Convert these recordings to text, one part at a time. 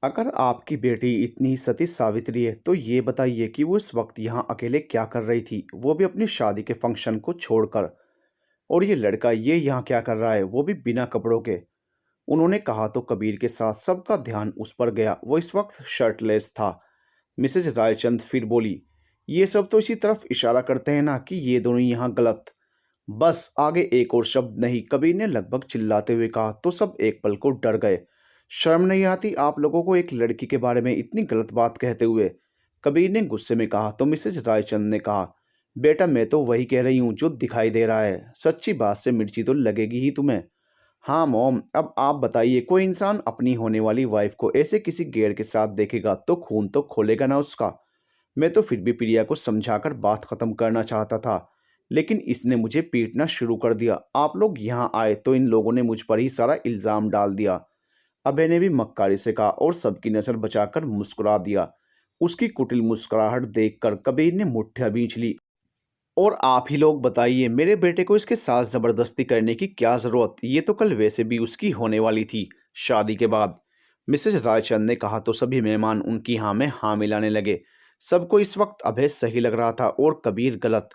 अगर आपकी बेटी इतनी सती सावित्री है तो ये बताइए कि वो इस वक्त यहाँ अकेले क्या कर रही थी, वो भी अपनी शादी के फंक्शन को छोड़कर। और ये लड़का ये यहाँ क्या कर रहा है, वो भी बिना कपड़ों के। उन्होंने कहा तो कबीर के साथ सबका ध्यान उस पर गया। वो इस वक्त शर्टलेस था। मिसेज रायचंद फिर बोली, ये सब तो इसी तरफ इशारा करते हैं ना कि ये दोनों यहाँ गलत। बस आगे एक और शब्द नहीं, कबीर ने लगभग चिल्लाते हुए कहा तो सब एक पल को डर गए। शर्म नहीं आती आप लोगों को एक लड़की के बारे में इतनी गलत बात कहते हुए? कबीर ने गुस्से में कहा तो मिसेज रायचंद ने कहा, बेटा मैं तो वही कह रही हूँ जो दिखाई दे रहा है। सच्ची बात से मिर्ची तो लगेगी ही तुम्हें। हाँ मॉम, अब आप बताइए, कोई इंसान अपनी होने वाली वाइफ को ऐसे किसी गैर के साथ देखेगा तो खून तो खोलेगा ना उसका। मैं तो फिर भी प्रिया को समझाकर बात खत्म करना चाहता था, लेकिन इसने मुझे पीटना शुरू कर दिया। आप लोग यहाँ आए तो इन लोगों ने मुझ पर ही सारा इल्जाम डाल दिया। अभय ने भी मक्कारी से कहा और सबकी नजर बचाकर मुस्कुरा दिया। उसकी कुटिल मुस्कुराहट देखकर कबीर ने मुठ्ठियां भींच ली। और आप ही लोग बताइए, मेरे बेटे को इसके साथ जबरदस्ती करने की क्या जरूरत? ये तो कल वैसे भी उसकी होने वाली थी, शादी के बाद। मिसेज रायचंद ने कहा तो सभी मेहमान उनकी हाँ में हाँ मिलाने लगे। सबको इस वक्त अभय सही लग रहा था और कबीर गलत।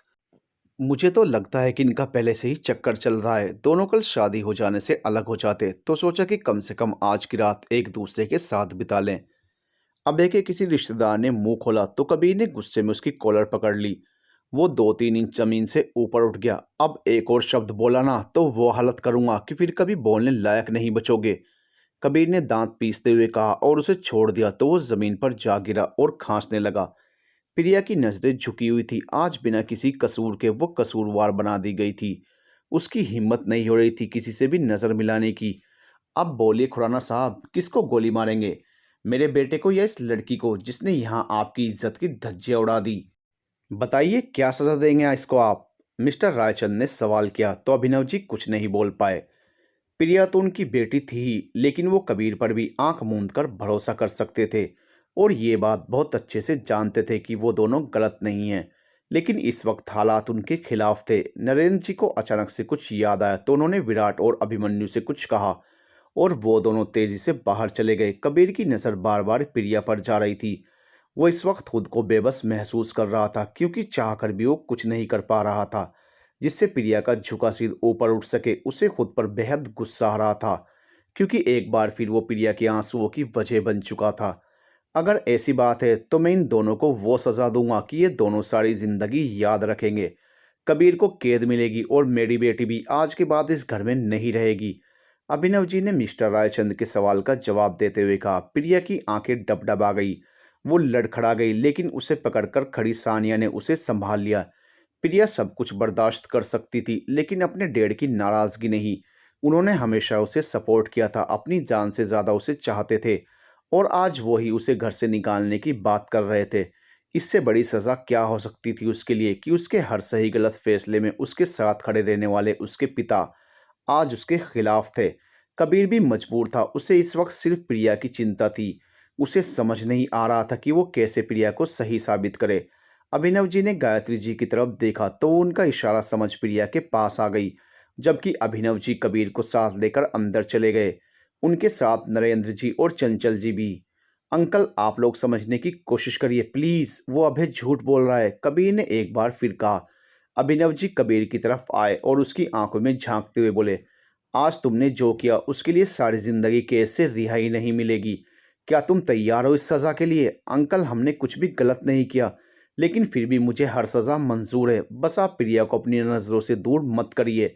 मुझे तो लगता है कि इनका पहले से ही चक्कर चल रहा है। दोनों कल शादी हो जाने से अलग हो जाते तो सोचा कि कम से कम आज की रात एक दूसरे के साथ बिता लें। अबे के किसी रिश्तेदार ने मुंह खोला तो कबीर ने गुस्से में उसकी कॉलर पकड़ ली। वो 2-3 इंच जमीन से ऊपर उठ गया। अब एक और शब्द बोला ना तो वो हालत करूंगा कि फिर कभी बोलने लायक नहीं बचोगे। कबीर ने दांत पीसते हुए कहा और उसे छोड़ दिया तो वो जमीन पर जा गिरा और खांसने लगा। प्रिया की नजरें झुकी हुई थी। आज बिना किसी कसूर के वो कसूरवार बना दी गई थी। उसकी हिम्मत नहीं हो रही थी किसी से भी नजर मिलाने की। अब बोलिए खुराना साहब, किसको गोली मारेंगे? मेरे बेटे को या इस लड़की को जिसने यहाँ आपकी इज्जत की धज्जियां उड़ा दी? बताइए क्या सजा देंगे इसको आप? मिस्टर रायचंद ने सवाल किया तो अभिनव जी कुछ नहीं बोल पाए। प्रिया तो उनकी बेटी थी ही, लेकिन वो कबीर पर भी आंख मूंद कर भरोसा कर सकते थे और ये बात बहुत अच्छे से जानते थे कि वो दोनों गलत नहीं हैं। लेकिन इस वक्त हालात उनके खिलाफ थे। नरेंद्र जी को अचानक से कुछ याद आया तो उन्होंने विराट और अभिमन्यु से कुछ कहा और वो दोनों तेजी से बाहर चले गए। कबीर की नज़र बार बार प्रिया पर जा रही थी। वो इस वक्त खुद को बेबस महसूस कर रहा था क्योंकि चाहकर भी वो कुछ नहीं कर पा रहा था जिससे प्रिया का झुका सिर ऊपर उठ सके। उसे खुद पर बेहद गुस्सा आ रहा था क्योंकि एक बार फिर वो प्रिया के आंसुओं की वजह बन चुका था। अगर ऐसी बात है तो मैं इन दोनों को वो सजा दूंगा कि ये दोनों सारी जिंदगी याद रखेंगे। कबीर को कैद मिलेगी और मेरी बेटी भी आज के बाद इस घर में नहीं रहेगी। अभिनव जी ने मिस्टर रायचंद के सवाल का जवाब देते हुए कहा। प्रिया की आंखें डबडबा गई। वो लड़खड़ा गई, लेकिन उसे पकड़कर खड़ी सानिया ने उसे संभाल लिया। प्रिया सब कुछ बर्दाश्त कर सकती थी, लेकिन अपने डैड की नाराजगी नहीं। उन्होंने हमेशा उसे सपोर्ट किया था, अपनी जान से ज्यादा उसे चाहते थे और आज वो ही उसे घर से निकालने की बात कर रहे थे। इससे बड़ी सजा क्या हो सकती थी उसके लिए कि उसके हर सही गलत फैसले में उसके साथ खड़े रहने वाले उसके पिता आज उसके खिलाफ थे। कबीर भी मजबूर था। उसे इस वक्त सिर्फ प्रिया की चिंता थी। उसे समझ नहीं आ रहा था कि वो कैसे प्रिया को सही साबित करे। अभिनव जी ने गायत्री जी की तरफ देखा तो वो उनका इशारा समझ प्रिया के पास आ गई, जबकि अभिनव जी कबीर को साथ लेकर अंदर चले गए। उनके साथ नरेंद्र जी और चंचल जी भी। अंकल आप लोग समझने की कोशिश करिए प्लीज, वो अभय झूठ बोल रहा है, कबीर ने एक बार फिर कहा। अभिनव जी कबीर की तरफ आए और उसकी आंखों में झांकते हुए बोले, आज तुमने जो किया उसके लिए सारी जिंदगी कैद से रिहाई नहीं मिलेगी। क्या तुम तैयार हो इस सज़ा के लिए? अंकल हमने कुछ भी गलत नहीं किया, लेकिन फिर भी मुझे हर सज़ा मंजूर है। बस आप प्रिया को अपनी नज़रों से दूर मत करिए।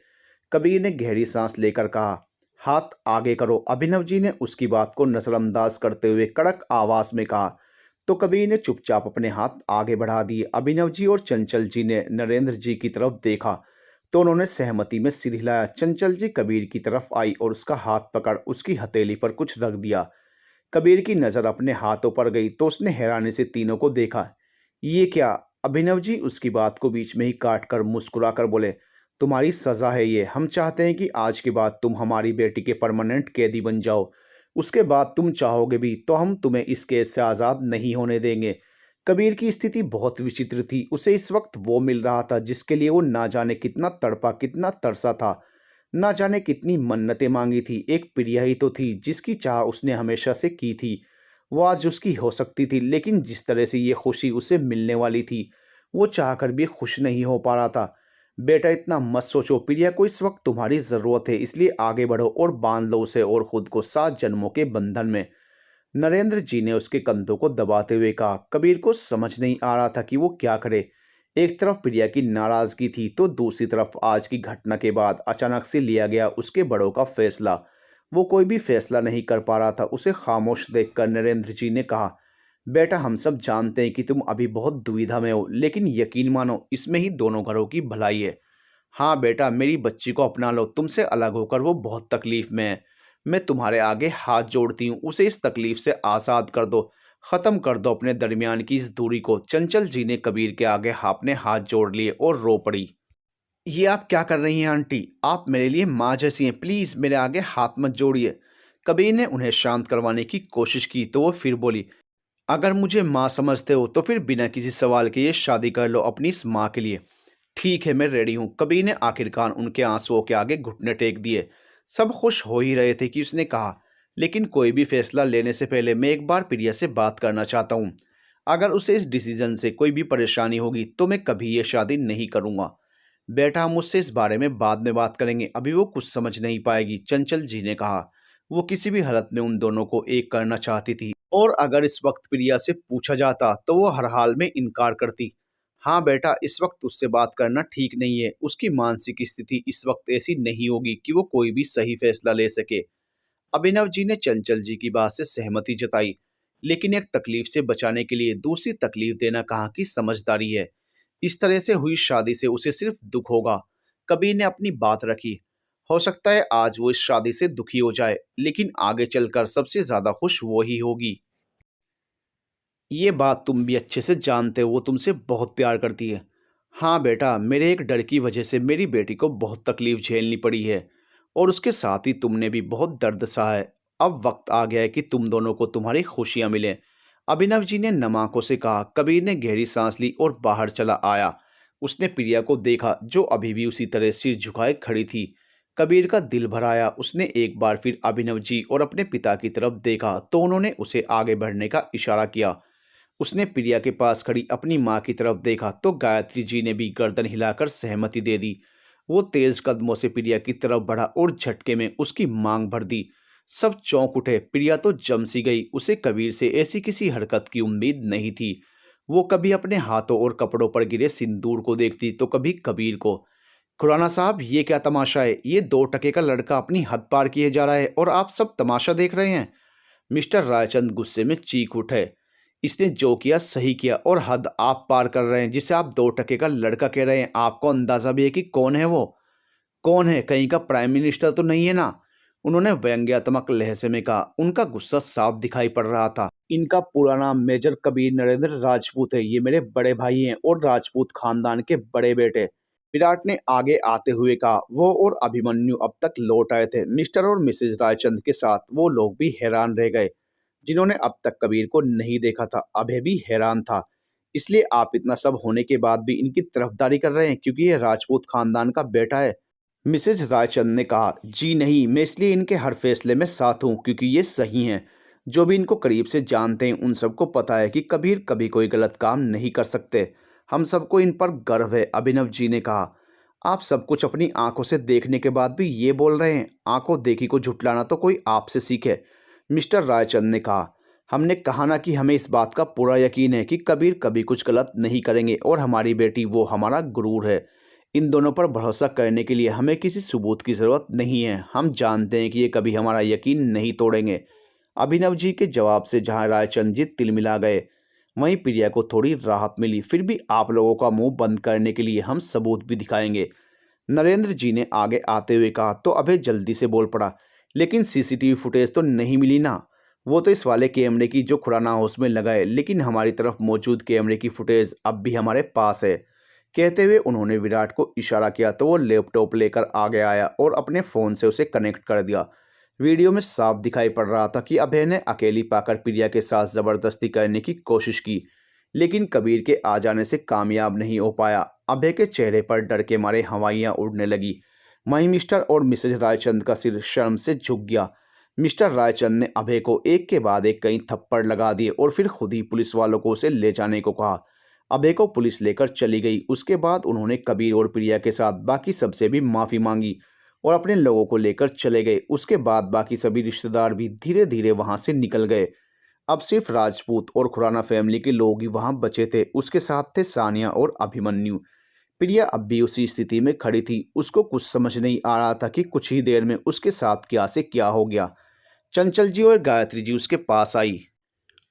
कबीर ने गहरी सांस लेकर कहा। हाथ आगे करो। अभिनव जी ने उसकी बात को नज़रअंदाज करते हुए कड़क आवाज में कहा तो कबीर ने चुपचाप अपने हाथ आगे बढ़ा दिए। अभिनव जी और चंचल जी ने नरेंद्र जी की तरफ देखा तो उन्होंने सहमति में सिर हिलाया। चंचल जी कबीर की तरफ आई और उसका हाथ पकड़ उसकी हथेली पर कुछ रख दिया। कबीर की नज़र अपने हाथों पर गई तो उसने हैरानी से तीनों को देखा। ये क्या? अभिनव जी उसकी बात को बीच में ही काट कर मुस्कुरा कर बोले, तुम्हारी सज़ा है ये। हम चाहते हैं कि आज के बाद तुम हमारी बेटी के परमानेंट कैदी बन जाओ। उसके बाद तुम चाहोगे भी तो हम तुम्हें इस केस से आज़ाद नहीं होने देंगे। कबीर की स्थिति बहुत विचित्र थी। उसे इस वक्त वो मिल रहा था जिसके लिए वो ना जाने कितना तड़पा, कितना तरसा था, ना जाने कितनी मन्नतें मांगी थी। एक प्रिया ही तो थी जिसकी चाह उसने हमेशा से की थी। वो आज उसकी हो सकती थी, लेकिन जिस तरह से ये खुशी उसे मिलने वाली थी, वो चाहकर भी खुश नहीं हो पा रहा था। बेटा इतना मत सोचो, प्रिया को इस वक्त तुम्हारी ज़रूरत है, इसलिए आगे बढ़ो और बांध लो उसे और खुद को 7 जन्मों के बंधन में। नरेंद्र जी ने उसके कंधों को दबाते हुए कहा। कबीर को समझ नहीं आ रहा था कि वो क्या करे। एक तरफ प्रिया की नाराज़गी थी, तो दूसरी तरफ आज की घटना के बाद अचानक से लिया गया उसके बड़ों का फैसला। वो कोई भी फैसला नहीं कर पा रहा था। उसे खामोश देखकर नरेंद्र जी ने कहा, बेटा हम सब जानते हैं कि तुम अभी बहुत दुविधा में हो, लेकिन यकीन मानो इसमें ही दोनों घरों की भलाई है। हाँ बेटा, मेरी बच्ची को अपना लो, तुमसे अलग होकर वो बहुत तकलीफ में है। मैं तुम्हारे आगे हाथ जोड़ती हूँ, उसे इस तकलीफ से आज़ाद कर दो, ख़त्म कर दो अपने दरमियान की इस दूरी को। चंचल जी ने कबीर के आगे अपने हाथ जोड़ लिए और रो पड़ी। ये आप क्या कर रही हैं आंटी? आप मेरे लिए माँ जैसी हैं, प्लीज़ मेरे आगे हाथ मत जोड़िए। कबीर ने उन्हें शांत करवाने की कोशिश की, तो वो फिर बोली, अगर मुझे माँ समझते हो तो फिर बिना किसी सवाल के ये शादी कर लो अपनी इस माँ के लिए। ठीक है, मैं रेडी हूँ। कबीर ने आखिरकार उनके आंसुओं के आगे घुटने टेक दिए। सब खुश हो ही रहे थे कि उसने कहा, लेकिन कोई भी फैसला लेने से पहले मैं एक बार प्रिया से बात करना चाहता हूँ। अगर उसे इस डिसीजन से कोई भी परेशानी होगी तो मैं कभी ये शादी नहीं करूँगा। बेटा हम उससे इस बारे में बाद में बात करेंगे, अभी वो कुछ समझ नहीं पाएगी, चंचल जी ने कहा। वो किसी भी हालत में उन दोनों को एक करना चाहती थी, और अगर इस वक्त प्रिया से पूछा जाता तो वो हर हाल में इनकार करती। हाँ बेटा, इस वक्त उससे बात करना ठीक नहीं है। उसकी मानसिक स्थिति इस वक्त ऐसी नहीं होगी कि वो कोई भी सही फैसला ले सके। अभिनव जी ने चंचल जी की बात से सहमति जताई, लेकिन एक तकलीफ से बचाने के लिए दूसरी तकलीफ देना कहाँ की समझदारी है। इस तरह से हुई शादी से उसे सिर्फ दुख होगा। कबीर ने अपनी बात रखी। हो सकता है आज वो इस शादी से दुखी हो जाए, लेकिन आगे चलकर सबसे ज्यादा खुश वो ही होगी। ये बात तुम भी अच्छे से जानते हो, वो तुमसे बहुत प्यार करती है। हाँ बेटा, मेरे एक डर की वजह से मेरी बेटी को बहुत तकलीफ झेलनी पड़ी है, और उसके साथ ही तुमने भी बहुत दर्द सहा है। अब वक्त आ गया है कि तुम दोनों को तुम्हारी खुशियां मिलें। अभिनव जी ने नम आंखों से कहा। कबीर ने गहरी सांस ली और बाहर चला आया। उसने प्रिया को देखा, जो अभी भी उसी तरह सिर झुकाए खड़ी थी। कबीर का दिल भर आया। उसने एक बार फिर अभिनव जी और अपने पिता की तरफ देखा, तो उन्होंने उसे आगे बढ़ने का इशारा किया। उसने प्रिया के पास खड़ी अपनी माँ की तरफ देखा, तो गायत्री जी ने भी गर्दन हिलाकर सहमति दे दी। वो तेज कदमों से प्रिया की तरफ बढ़ा और झटके में उसकी मांग भर दी। सब चौंक उठे। प्रिया तो जम सी गई। उसे कबीर से ऐसी किसी हरकत की उम्मीद नहीं थी। वो कभी अपने हाथों और कपड़ों पर गिरे सिंदूर को देखती, तो कभी कबीर को। खुराना साहब, ये क्या तमाशा है? ये 2 टके का लड़का अपनी हद पार किए जा रहा है और आप सब तमाशा देख रहे हैं। मिस्टर रायचंद गुस्से में चीख उठे। इसने जो किया सही किया, और हद आप पार कर रहे हैं। जिसे आप 2 टके का लड़का कह रहे हैं, आपको अंदाजा भी है कि कौन है वो? कौन है? कहीं का प्राइम मिनिस्टर तो नहीं है ना? उन्होंने व्यंग्यात्मक लहजे में कहा। उनका गुस्सा साफ दिखाई पड़ रहा था। इनका पूरा नाम मेजर कबीर नरेंद्र राजपूत है। ये मेरे बड़े भाई हैं और राजपूत खानदान के बड़े बेटे। विराट ने आगे आते हुए कहा। वो और अभिमन्यु अब तक लौट आए थे। मिस्टर और मिसेज रायचंद के साथ वो लोग भी हैरान रह गए, जिन्होंने अब तक कबीर को नहीं देखा था। अभय भी हैरान था। इसलिए आप इतना सब होने के बाद भी इनकी तरफदारी कर रहे हैं क्योंकि ये राजपूत खानदान का बेटा है? मिसेज रायचंद ने कहा। जी नहीं, मैं इसलिए इनके हर फैसले में साथ हूँ क्योंकि ये सही हैं। जो भी इनको करीब से जानते हैं उन सबको पता है कि कबीर कभी कोई गलत काम नहीं कर सकते। हम सबको इन पर गर्व है, अभिनव जी ने कहा। आप सब कुछ अपनी आंखों से देखने के बाद भी ये बोल रहे हैं? आंखों देखी को झुठलाना तो कोई आपसे सीखे, मिस्टर रायचंद ने कहा। हमने कहा ना कि हमें इस बात का पूरा यकीन है कि कबीर कभी कुछ गलत नहीं करेंगे, और हमारी बेटी वो हमारा गुरूर है। इन दोनों पर भरोसा करने के लिए हमें किसी सबूत की ज़रूरत नहीं है। हम जानते हैं कि ये कभी हमारा यकीन नहीं तोड़ेंगे। अभिनव जी के जवाब से जहां रायचंद जी तिलमिला गए, वहीं प्रिया को थोड़ी राहत मिली। फिर भी आप लोगों का मुंह बंद करने के लिए हम सबूत भी दिखाएंगे, नरेंद्र जी ने आगे आते हुए कहा। तो अभय जल्दी से बोल पड़ा, लेकिन सीसीटीवी फुटेज तो नहीं मिली ना? वो तो इस वाले कैमरे की जो खुराना हाउस में लगा है, लेकिन हमारी तरफ मौजूद कैमरे की फुटेज अब भी हमारे पास है। कहते हुए उन्होंने विराट को इशारा किया, तो वो लैपटॉप लेकर आगे आया और अपने फ़ोन से उसे कनेक्ट कर दिया। वीडियो में साफ दिखाई पड़ रहा था कि अभय ने अकेली पाकर प्रिया के साथ ज़बरदस्ती करने की कोशिश की, लेकिन कबीर के आ जाने से कामयाब नहीं हो पाया। अभय के चेहरे पर डर के मारे हवाइयाँ उड़ने लगी। वहीं मिस्टर और मिसेज रायचंद का सिर शर्म से झुक गया। मिस्टर रायचंद ने अभय को एक के बाद एक कई थप्पड़ लगा दिए और फिर खुद ही पुलिस वालों को उसे ले जाने को कहा। अभय को पुलिस लेकर चली गई। उसके बाद उन्होंने कबीर और प्रिया के साथ बाकी सबसे भी माफ़ी मांगी और अपने लोगों को लेकर चले गए। उसके बाद बाकी सभी रिश्तेदार भी धीरे धीरे वहां से निकल गए। अब सिर्फ राजपूत और खुराना फैमिली के लोग ही वहां बचे थे। उसके साथ थे सानिया और अभिमन्यु। प्रिया अब भी उसी स्थिति में खड़ी थी। उसको कुछ समझ नहीं आ रहा था कि कुछ ही देर में उसके साथ क्या से क्या हो गया। चंचल जी और गायत्री जी उसके पास आई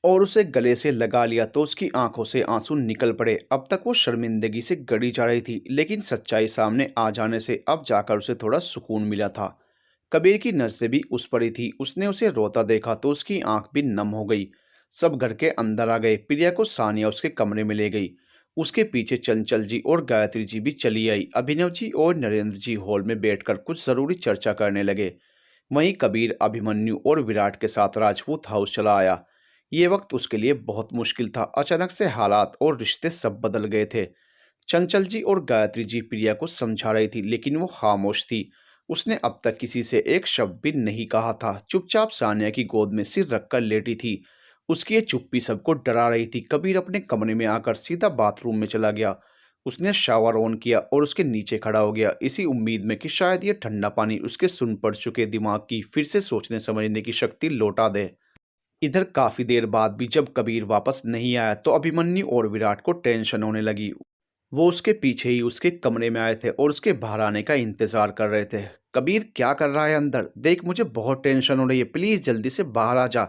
और उसे गले से लगा लिया तो उसकी आंखों से आंसू निकल पड़े। अब तक वो शर्मिंदगी से गड़ी जा रही थी, लेकिन सच्चाई सामने आ जाने से अब जाकर उसे थोड़ा सुकून मिला था। कबीर की नजरें भी उस पर ही थी। उसने उसे रोता देखा तो उसकी आंख भी नम हो गई। सब घर के अंदर आ गए। प्रिया को सानिया उसके कमरे में ले गई। उसके पीछे चंचल जी और गायत्री जी भी चली आई। अभिनव जी और नरेंद्र जी हॉल में बैठकर कुछ जरूरी चर्चा करने लगे। वहीं कबीर अभिमन्यु और विराट के साथ राजपूत हाउस चला आया। ये वक्त उसके लिए बहुत मुश्किल था। अचानक से हालात और रिश्ते सब बदल गए थे। चंचल जी और गायत्री जी प्रिया को समझा रही थी, लेकिन वो खामोश थी। उसने अब तक किसी से एक शब्द भी नहीं कहा था। चुपचाप सानिया की गोद में सिर रखकर लेटी थी। उसकी ये चुप्पी सबको डरा रही थी। कबीर अपने कमरे में आकर सीधा बाथरूम में चला गया। उसने शावर ऑन किया और उसके नीचे खड़ा हो गया, इसी उम्मीद में कि शायद ये ठंडा पानी उसके सुन पड़ चुके दिमाग की फिर से सोचने समझने की शक्ति लौटा दे। इधर काफी देर बाद भी जब कबीर वापस नहीं आया तो अभिमन्यु और विराट को टेंशन होने लगी। वो उसके पीछे ही उसके कमरे में आए थे और उसके बाहर आने का इंतजार कर रहे थे। कबीर क्या कर रहा है अंदर? देख, मुझे बहुत टेंशन हो रही है, प्लीज जल्दी से बाहर आ जा।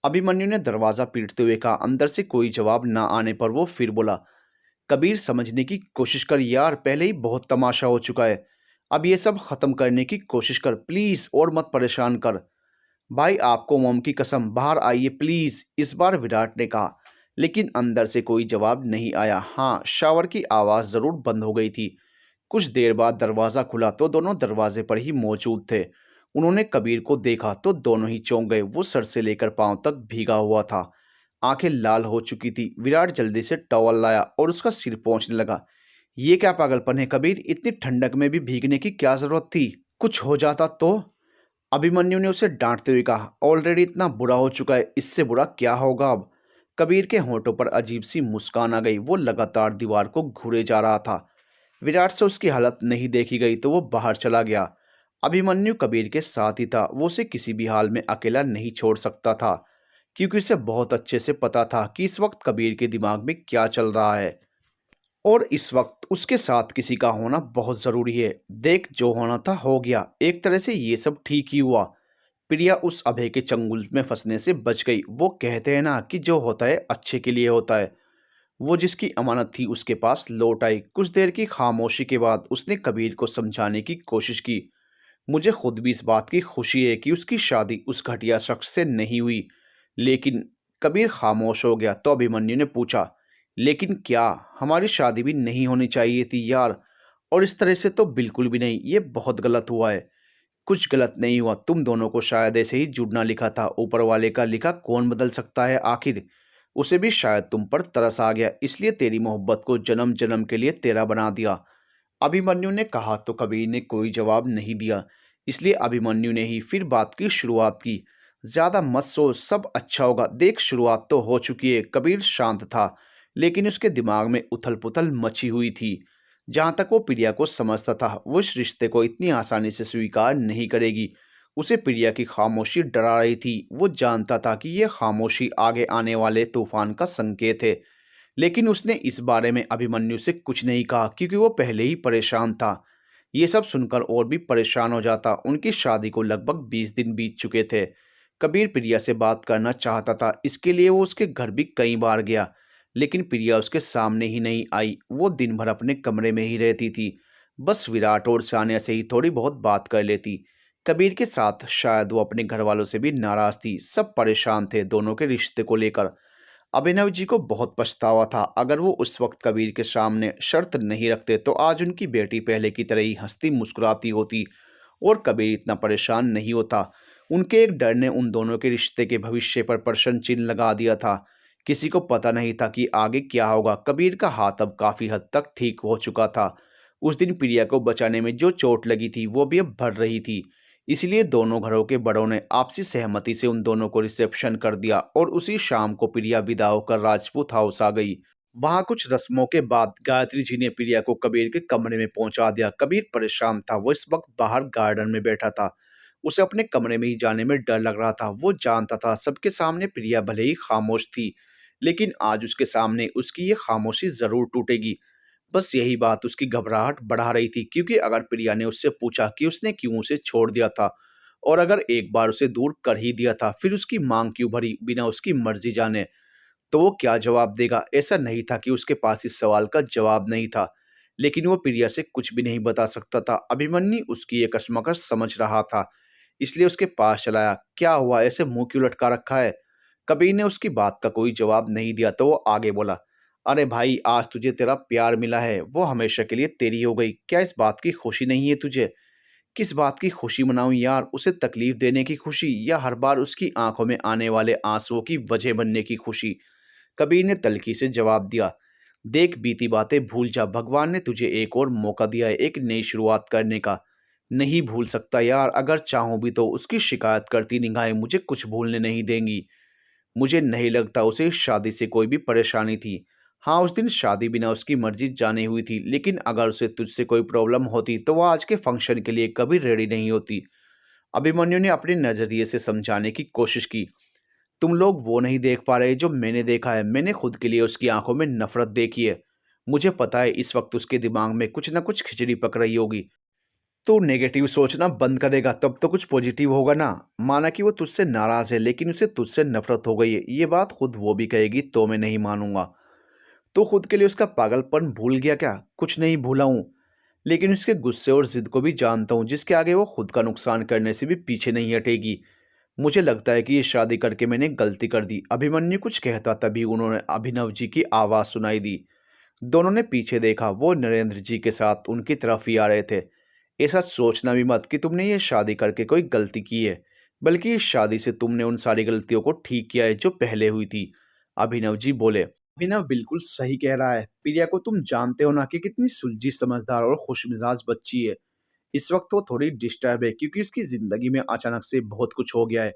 अभिमन्यु ने दरवाजा पीटते हुए कहा। अंदर से कोई जवाब ना आने पर वो फिर बोला, कबीर समझने की कोशिश कर यार, पहले ही बहुत तमाशा हो चुका है। अब ये सब खत्म करने की कोशिश कर प्लीज, और मत परेशान कर। भाई आपको मोम की कसम, बाहर आइए प्लीज, इस बार विराट ने कहा। लेकिन अंदर से कोई जवाब नहीं आया। हाँ, शावर की आवाज जरूर बंद हो गई थी। कुछ देर बाद दरवाजा खुला तो दोनों दरवाजे पर ही मौजूद थे। उन्होंने कबीर को देखा तो दोनों ही चौंक गए। वो सर से लेकर पांव तक भीगा हुआ था। आंखें लाल हो चुकी थी। विराट जल्दी से टॉवल लाया और उसका सिर पोंछने लगा। ये क्या पागलपन है कबीर? इतनी ठंडक में भी भीगने की क्या जरूरत थी? कुछ हो जाता तो? अभिमन्यु ने उसे डांटते हुए कहा। ऑलरेडी इतना बुरा हो चुका है, इससे बुरा क्या होगा अब? कबीर के होंठों पर अजीब सी मुस्कान आ गई। वो लगातार दीवार को घूरे जा रहा था। विराट से उसकी हालत नहीं देखी गई तो वो बाहर चला गया। अभिमन्यु कबीर के साथ ही था। वो उसे किसी भी हाल में अकेला नहीं छोड़ सकता था, क्योंकि उसे बहुत अच्छे से पता था कि इस वक्त कबीर के दिमाग में क्या चल रहा है। और इस वक्त उसके साथ किसी का होना बहुत ज़रूरी है। देख, जो होना था हो गया। एक तरह से ये सब ठीक ही हुआ। प्रिया उस अभय के चंगुल में फंसने से बच गई। वो कहते हैं ना कि जो होता है अच्छे के लिए होता है। वो जिसकी अमानत थी उसके पास लौट आई। कुछ देर की खामोशी के बाद उसने कबीर को समझाने की कोशिश की। मुझे खुद भी इस बात की खुशी है कि उसकी शादी उस घटिया शख्स से नहीं हुई। लेकिन कबीर खामोश हो गया तो अभिमन्यु ने पूछा, लेकिन क्या? हमारी शादी भी नहीं होनी चाहिए थी यार। और इस तरह से तो बिल्कुल भी नहीं। ये बहुत गलत हुआ है। कुछ गलत नहीं हुआ। तुम दोनों को शायद ऐसे ही जुड़ना लिखा था। ऊपर वाले का लिखा कौन बदल सकता है आखिर? उसे भी शायद तुम पर तरस आ गया, इसलिए तेरी मोहब्बत को जन्म जन्म के लिए तेरा बना दिया। अभिमन्यु ने कहा तो कबीर ने कोई जवाब नहीं दिया। इसलिए अभिमन्यु ने ही फिर बात की शुरुआत की। ज्यादा मत सोच, सब अच्छा होगा। देख, शुरुआत तो हो चुकी है। कबीर शांत था, लेकिन उसके दिमाग में उथल पुथल मची हुई थी। जहां तक वो प्रिया को समझता था, वो इस रिश्ते को इतनी आसानी से स्वीकार नहीं करेगी। उसे प्रिया की खामोशी डरा रही थी। वो जानता था कि यह खामोशी आगे आने वाले तूफान का संकेत है। लेकिन उसने इस बारे में अभिमन्यु से कुछ नहीं कहा, क्योंकि वो पहले ही परेशान था। ये सब सुनकर और भी परेशान हो जाता। उनकी शादी को लगभग 20 दिन बीत चुके थे। कबीर प्रिया से बात करना चाहता था। इसके लिए वो उसके घर भी कई बार गया, लेकिन प्रिया उसके सामने ही नहीं आई। वो दिन भर अपने कमरे में ही रहती थी। बस विराट और सानिया से ही थोड़ी बहुत बात कर लेती। कबीर के साथ शायद वो अपने घर वालों से भी नाराज थी। सब परेशान थे दोनों के रिश्ते को लेकर। अभिनव जी को बहुत पछतावा था। अगर वो उस वक्त कबीर के सामने शर्त नहीं रखते तो आज उनकी बेटी पहले की तरह ही हंसती मुस्कुराती होती और कबीर इतना परेशान नहीं होता। उनके एक डर ने उन दोनों के रिश्ते के भविष्य पर प्रश्न चिन्ह लगा दिया था। किसी को पता नहीं था कि आगे क्या होगा। कबीर का हाथ अब काफी हद तक ठीक हो चुका था। उस दिन प्रिया को बचाने में जो चोट लगी थी वो भी अब भर रही थी। इसलिए दोनों घरों के बड़ों ने आपसी सहमति से उन दोनों को रिसेप्शन कर दिया और उसी शाम को प्रिया विदा होकर राजपूत हाउस आ गई। वहां कुछ रस्मों के बाद गायत्री जी ने प्रिया को कबीर के कमरे में पहुंचा दिया। कबीर परेशान था, वो इस वक्त बाहर गार्डन में बैठा था। उसे अपने कमरे में ही जाने में डर लग रहा था। वो जानता था सबके सामने प्रिया भले ही खामोश थी, लेकिन आज उसके सामने उसकी ये खामोशी जरूर टूटेगी। बस यही बात उसकी घबराहट बढ़ा रही थी, क्योंकि अगर प्रिया ने उससे पूछा कि उसने क्यों उसे छोड़ दिया था, और अगर एक बार उसे दूर कर ही दिया था, फिर उसकी मांग क्यों भरी बिना उसकी मर्जी जाने, तो वो क्या जवाब देगा। ऐसा नहीं था कि उसके पास इस सवाल का जवाब नहीं था, लेकिन वो प्रिया से कुछ भी नहीं बता सकता था। अभिमन्यु उसकी ये कश्मकश समझ रहा था, इसलिए उसके पास चलाया। क्या हुआ, ऐसे मुंह क्यों लटका रखा है? कबीर ने उसकी बात का कोई जवाब नहीं दिया तो वो आगे बोला, अरे भाई, आज तुझे तेरा प्यार मिला है, वो हमेशा के लिए तेरी हो गई। क्या इस बात की खुशी नहीं है तुझे? किस बात की खुशी मनाऊं यार? उसे तकलीफ देने की खुशी, या हर बार उसकी आंखों में आने वाले आंसुओं की वजह बनने की खुशी? कबीर ने तल्खी से जवाब दिया, देख, बीती बातें भूल जा। भगवान ने तुझे एक और मौका दिया है, एक नई शुरुआत करने का। नहीं भूल सकता यार, अगर चाहूं भी तो। उसकी शिकायत करती निगाहें मुझे कुछ भूलने नहीं देंगी। मुझे नहीं लगता उसे इस शादी से कोई भी परेशानी थी। हाँ, उस दिन शादी बिना उसकी मर्जी जाने हुई थी, लेकिन अगर उसे तुझसे कोई प्रॉब्लम होती तो वह आज के फंक्शन के लिए कभी रेडी नहीं होती। अभिमन्यु ने अपने नजरिए से समझाने की कोशिश की, तुम लोग वो नहीं देख पा रहे जो मैंने देखा है। मैंने खुद के लिए उसकी आंखों में नफरत देखी है। मुझे पता है इस वक्त उसके दिमाग में कुछ ना कुछ खिचड़ी पक रही होगी। तो नेगेटिव सोचना बंद करेगा तब तो कुछ पॉजिटिव होगा ना। माना कि वो तुझसे नाराज है, लेकिन उसे तुझसे नफरत हो गई है, ये बात खुद वो भी कहेगी तो मैं नहीं मानूंगा। तो खुद के लिए उसका पागलपन भूल गया क्या? कुछ नहीं भूला हूं, लेकिन उसके गुस्से और जिद को भी जानता हूं, जिसके आगे वो खुद का नुकसान करने से भी पीछे नहीं हटेगी। मुझे लगता है कि ये शादी करके मैंने गलती कर दी। अभिमन्यु कुछ कहता तभी उन्होंने अभिनव जी की आवाज सुनाई दी। दोनों ने पीछे देखा, वो नरेंद्र जी के साथ उनकी तरफ ही आ रहे थे। ऐसा सोचना भी मत कि तुमने ये शादी करके कोई गलती की है, बल्कि इस शादी से तुमने उन सारी गलतियों को ठीक किया है जो पहले हुई थी। अभिनव जी बोले, अभिनव बिल्कुल सही कह रहा है। प्रिया को तुम जानते हो ना कि कितनी सुलझी, समझदार और खुशमिजाज बच्ची है। इस वक्त वो थोड़ी डिस्टर्ब है, क्योंकि उसकी जिंदगी में अचानक से बहुत कुछ हो गया है।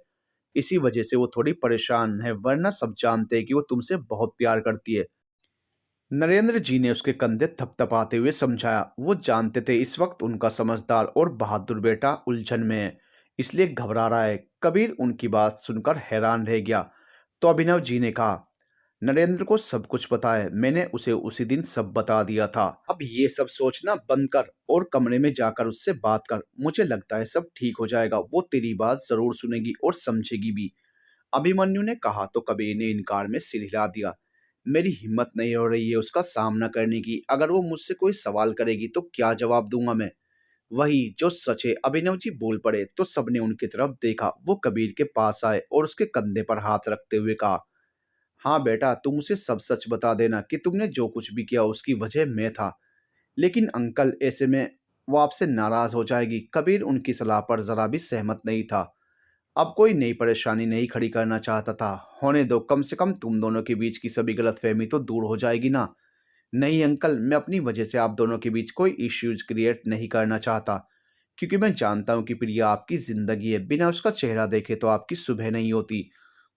इसी वजह से वो थोड़ी परेशान है, वरना सब जानते हैं कि वो तुमसे बहुत प्यार करती है। नरेंद्र जी ने उसके कंधे थपथपाते हुए समझाया। वो जानते थे इस वक्त उनका समझदार और बहादुर बेटा उलझन में है, इसलिए घबरा रहा है। कबीर उनकी बात सुनकर हैरान रह गया। तो अभिनव जी ने कहा, नरेंद्र को सब कुछ पता है, मैंने उसे उसी दिन सब बता दिया था। अब ये सब सोचना बंद कर और कमरे में जाकर उससे बात कर। मुझे लगता है सब ठीक हो जाएगा, वो तेरी बात जरूर सुनेगी और समझेगी भी। अभिमन्यु ने कहा तो कबीर ने इनकार में सिर हिला दिया। मेरी हिम्मत नहीं हो रही है उसका सामना करने की। अगर वो मुझसे कोई सवाल करेगी तो क्या जवाब दूंगा मैं? वही जो सच है। अभिनव जी बोल पड़े तो सबने उनकी तरफ देखा। वो कबीर के पास आए और उसके कंधे पर हाथ रखते हुए कहा, हाँ बेटा, तुम उसे सब सच बता देना कि तुमने जो कुछ भी किया उसकी वजह मैं था। लेकिन अंकल, ऐसे में वो आपसे नाराज हो जाएगी। कबीर उनकी सलाह पर जरा भी सहमत नहीं था। अब कोई नई परेशानी नहीं खड़ी करना चाहता था। होने दो, कम से कम तुम दोनों के बीच की सभी गलतफहमी तो दूर हो जाएगी ना। नहीं अंकल, मैं अपनी वजह से आप दोनों के बीच कोई इश्यूज क्रिएट नहीं करना चाहता, क्योंकि मैं जानता हूं कि प्रिया आपकी जिंदगी है। बिना उसका चेहरा देखे तो आपकी सुबह नहीं होती।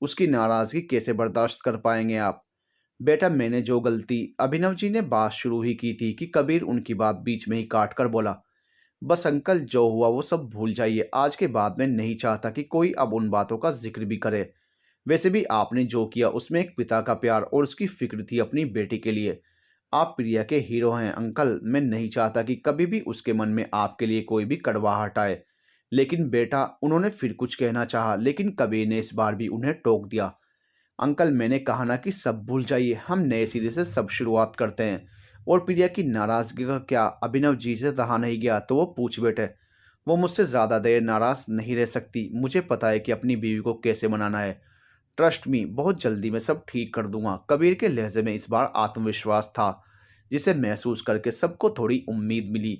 उसकी नाराजगी कैसे बर्दाश्त कर पाएंगे आप? बेटा, मैंने जो गलती, अभिनव जी ने बात शुरू ही की थी कि कबीर उनकी बात बीच में ही काट कर बोला, बस अंकल, जो हुआ वो सब भूल जाइए। आज के बाद मैं नहीं चाहता कि कोई अब उन बातों का जिक्र भी करे। वैसे भी आपने जो किया उसमें एक पिता का प्यार और उसकी फिक्र थी अपनी बेटी के लिए। आप प्रिया के हीरो हैं अंकल। मैं नहीं चाहता कि कभी भी उसके मन में आपके लिए कोई भी कड़वाहट आए। लेकिन बेटा, उन्होंने फिर कुछ कहना चाहा, लेकिन कबीर ने इस बार भी उन्हें टोक दिया। अंकल, मैंने कहा ना कि सब भूल जाइए, हम नए सिरे से सब शुरुआत करते हैं। और प्रिया की नाराजगी का क्या अभिनव जी से रहा नहीं गया तो वो पूछ बैठे। वो मुझसे ज़्यादा देर नाराज नहीं रह सकती। मुझे पता है कि अपनी बीवी को कैसे मनाना है। ट्रस्ट मी, बहुत जल्दी मैं सब ठीक कर दूंगा। कबीर के लहजे में इस बार आत्मविश्वास था, जिसे महसूस करके सबको थोड़ी उम्मीद मिली।